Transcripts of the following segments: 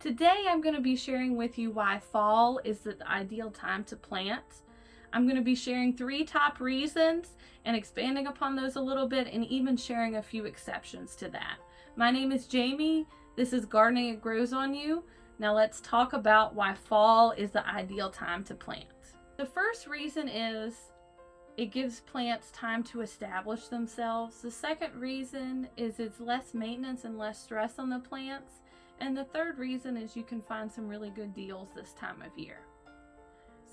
Today I'm going to be sharing with you why fall is the ideal time to plant. I'm going to be sharing 3 top reasons and expanding upon those a little bit and even sharing a few exceptions to that. My name is Jamie. This is Gardening It Grows on You. Now let's talk about why fall is the ideal time to plant. The first reason is it gives plants time to establish themselves. The second reason is it's less maintenance and less stress on the plants. And the third reason is you can find some really good deals this time of year.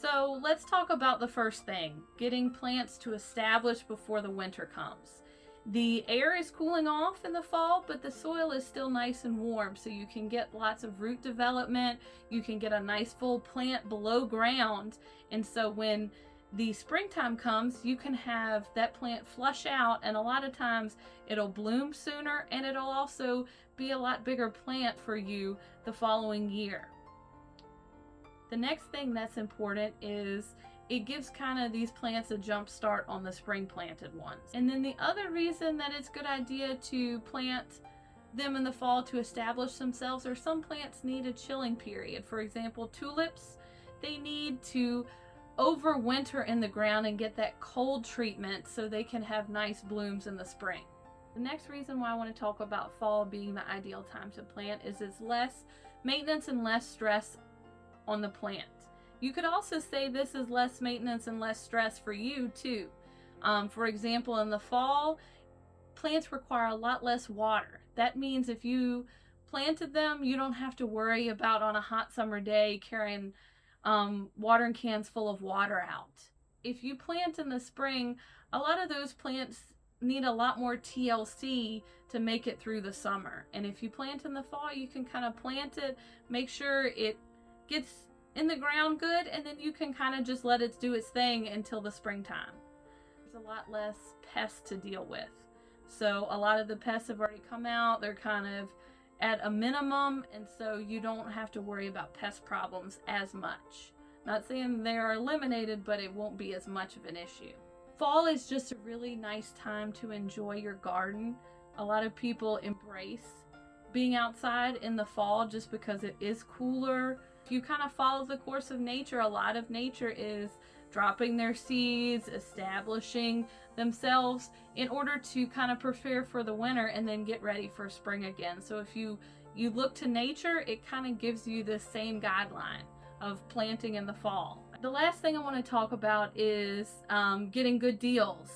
So let's talk about the first thing, getting plants to establish before the winter comes. The air is cooling off in the fall, but the soil is still nice and warm, so you can get lots of root development. You can get a nice full plant below ground, and so when the springtime comes, you can have that plant flush out, and a lot of times it'll bloom sooner, and it'll also be a lot bigger plant for you the following year. The next thing that's important is it gives kind of these plants a jump start on the spring planted ones. And then the other reason that it's a good idea to plant them in the fall to establish themselves are some plants need a chilling period. For example, tulips, they need to overwinter in the ground and get that cold treatment so they can have nice blooms in the spring. The next reason why I want to talk about fall being the ideal time to plant is it's less maintenance and less stress on the plant. You could also say this is less maintenance and less stress for you too. For example, in the fall, plants require a lot less water. That means if you planted them, you don't have to worry about on a hot summer day carrying watering cans full of water out. If you plant in the spring, a lot of those plants need a lot more TLC to make it through the summer. And if you plant in the fall, you can kind of plant it, make sure it gets in the ground good, and then you can kind of just let it do its thing until the springtime. There's a lot less pests to deal with. So a lot of the pests have already come out. They're kind of at a minimum, and so you don't have to worry about pest problems as much. Not saying they are eliminated, but it won't be as much of an issue. Fall is just a really nice time to enjoy your garden. A lot of people embrace being outside in the fall just because it is cooler. If you kind of follow the course of nature, a lot of nature is dropping their seeds, establishing themselves in order to kind of prepare for the winter and then get ready for spring again. So if you look to nature, it kind of gives you the same guideline of planting in the fall. The last thing I want to talk about is getting good deals.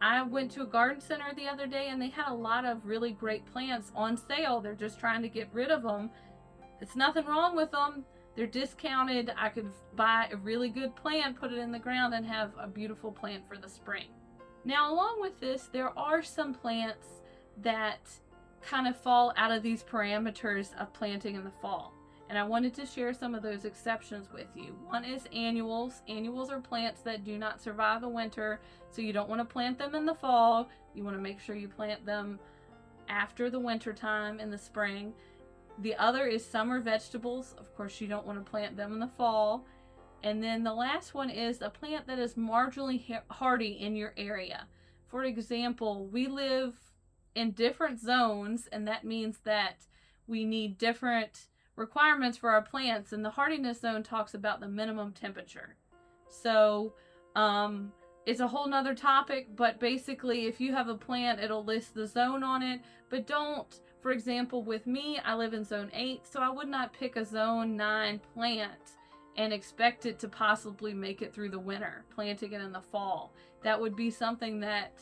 I went to a garden center the other day and they had a lot of really great plants on sale. They're just trying to get rid of them. It's nothing wrong with them. They're discounted. I could buy a really good plant, put it in the ground, and have a beautiful plant for the spring. Now, along with this, there are some plants that kind of fall out of these parameters of planting in the fall. And I wanted to share some of those exceptions with you. One is annuals. Annuals are plants that do not survive the winter, so you don't want to plant them in the fall. You want to make sure you plant them after the winter time in the spring. The other is summer vegetables. Of course, you don't want to plant them in the fall. And then the last one is a plant that is marginally hardy in your area. For example, we live in different zones, and that means that we need different requirements for our plants, and the hardiness zone talks about the minimum temperature. So it's a whole nother topic, but basically if you have a plant, it'll list the zone on it, but don't, for example, with me, I live in zone 8, so I would not pick a zone 9 plant and expect it to possibly make it through the winter, planting it in the fall. That would be something that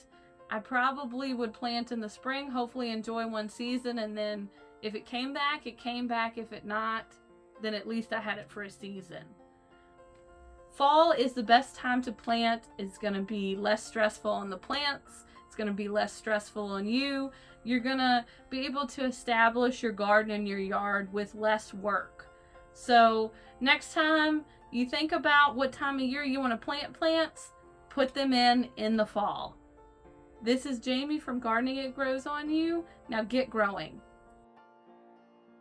I probably would plant in the spring, hopefully enjoy one season, and then if it came back, it came back. If it not, then at least I had it for a season. Fall is the best time to plant. It's going to be less stressful on the plants. It's going to be less stressful on you. You're going to be able to establish your garden and your yard with less work. So next time you think about what time of year you want to plant plants, put them in the fall. This is Jamie from Gardening It Grows on You. Now get growing.